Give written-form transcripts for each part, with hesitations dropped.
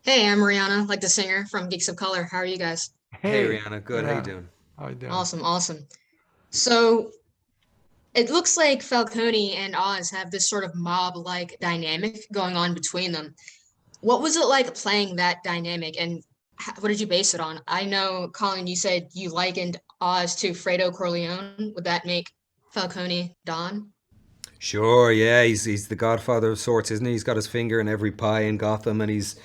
Hey, I'm Rihanna, like the singer from Geeks of Color. How are you guys? Hey, Hey, Rihanna, good. How you yeah, doing? how you doing? Awesome, awesome. So it looks like Falcone and Oz have this sort of mob-like dynamic going on between them. What was it like playing that dynamic, and what did you base it on? I know, Colin, you said you likened Oz to Fredo Corleone. Would that make Falcone Don? Sure, yeah, he's the godfather of sorts, isn't he? He's got his finger in every pie in Gotham, and he's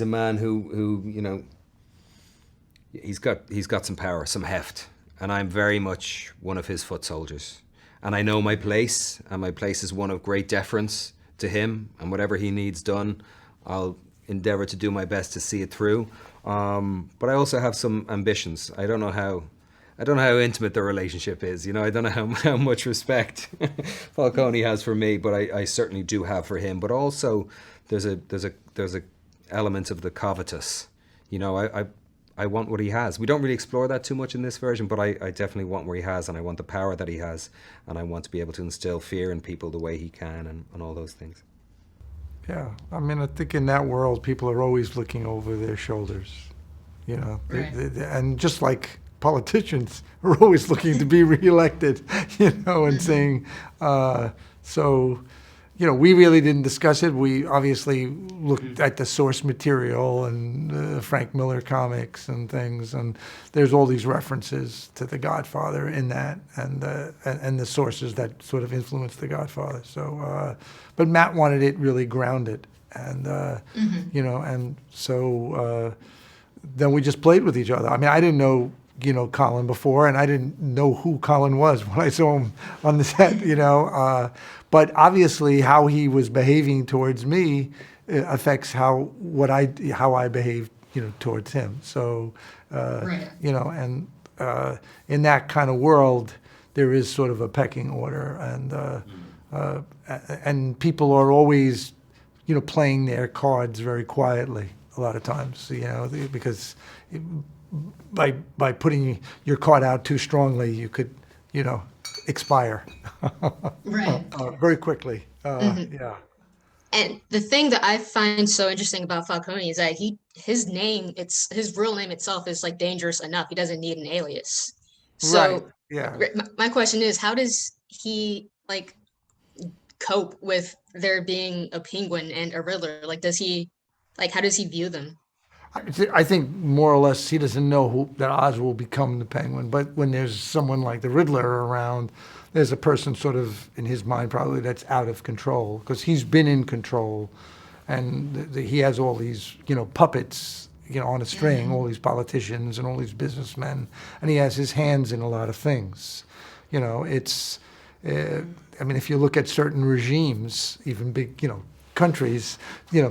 a man who he's got some power, some heft, and I'm very much one of his foot soldiers. And I know my place, and my place is one of great deference to him, and whatever he needs done, I'll endeavor to do my best to see it through. But I also have some ambitions. I don't know how intimate the relationship is. I don't know how much respect Falcone has for me, but I certainly do have for him. But also, there's a element of the covetous. You know, I want what he has. We don't really explore that too much in this version, but I definitely want what he has, and I want the power that he has, and I want to be able to instill fear in people the way he can, and all those things. Yeah, I mean, I think in that world, people are always looking over their shoulders, Right. and just like politicians are always looking to be reelected, and Hmm. saying, uh, so, we really didn't discuss it. We obviously looked at the source material and Frank Miller comics and things, and there's all these references to The Godfather in that, and the sources that sort of influenced The Godfather. So, but Matt wanted it really grounded, and Hmm. and so then we just played with each other. I mean, I didn't know Colin before, and I didn't know who Colin was when I saw him on the set. But obviously, how he was behaving towards me affects how I behaved towards him. So Right. and in that kind of world, there is sort of a pecking order, uh, and people are always playing their cards very quietly a lot of times, because by putting your card out too strongly, you could, you know, expire Right. very quickly. Hmm. Yeah, And the thing that I find so interesting about Falcone is that his name, it's his real name itself is like dangerous enough. He doesn't need an alias. right. So Yeah, my question is, how does he like cope with there being a penguin and a Riddler? Like, how does he view them? I think more or less he doesn't know that Oz will become the Penguin. But when there's someone like the Riddler around, there's a person sort of in his mind probably that's out of control because he's been in control, and he has all these puppets on a string, Hmm. all these politicians and all these businessmen, and he has his hands in a lot of things. It's uh, I mean, if you look at certain regimes, even big, countries,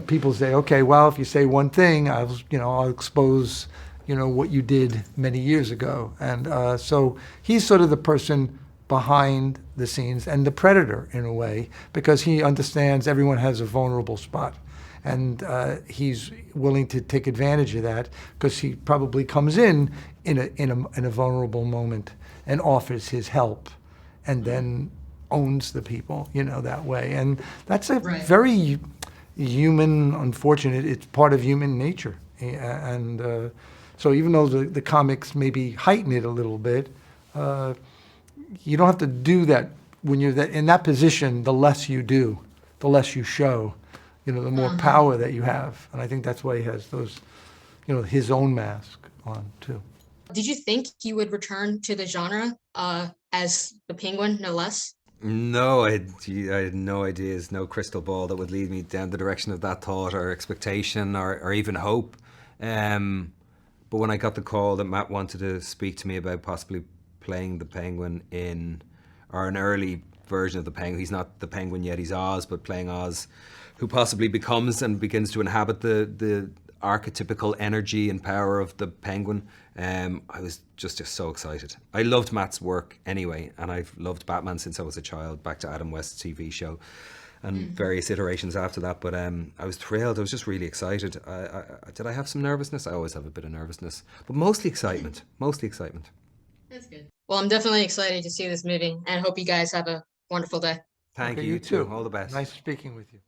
people say, okay, well, if you say one thing, I'll expose, what you did many years ago. And so he's sort of the person behind the scenes and the predator in a way, because he understands everyone has a vulnerable spot. And he's willing to take advantage of that because he probably comes in a vulnerable moment and offers his help, and then owns the people, that way. And that's a Right. very human, unfortunate, it's part of human nature. And so even though the comics maybe heighten it a little bit, uh, you don't have to do that when you're in that position. The less you do, the less you show, the more Uh-huh. power that you have. And I think that's why he has those, his own mask on too. Did you think you would return to the genre as the penguin, no less? No, I had no ideas, no crystal ball that would lead me down the direction of that thought or expectation or even hope. Um, but when I got the call that Matt wanted to speak to me about possibly playing the Penguin or an early version of the Penguin, he's not the Penguin yet, he's Oz, but playing Oz, who possibly becomes and begins to inhabit the archetypical energy and power of the Penguin. I was just so excited. I loved Matt's work anyway, and I've loved Batman since I was a child, back to Adam West's TV show and Hmm. various iterations after that. But I was thrilled. I was just really excited. Did I have some nervousness? I always have a bit of nervousness, but mostly excitement. Mostly excitement. That's good. Well, I'm definitely excited to see this movie and hope you guys have a wonderful day. Thank Okay, you. you You too. too. All the best. Nice speaking with you.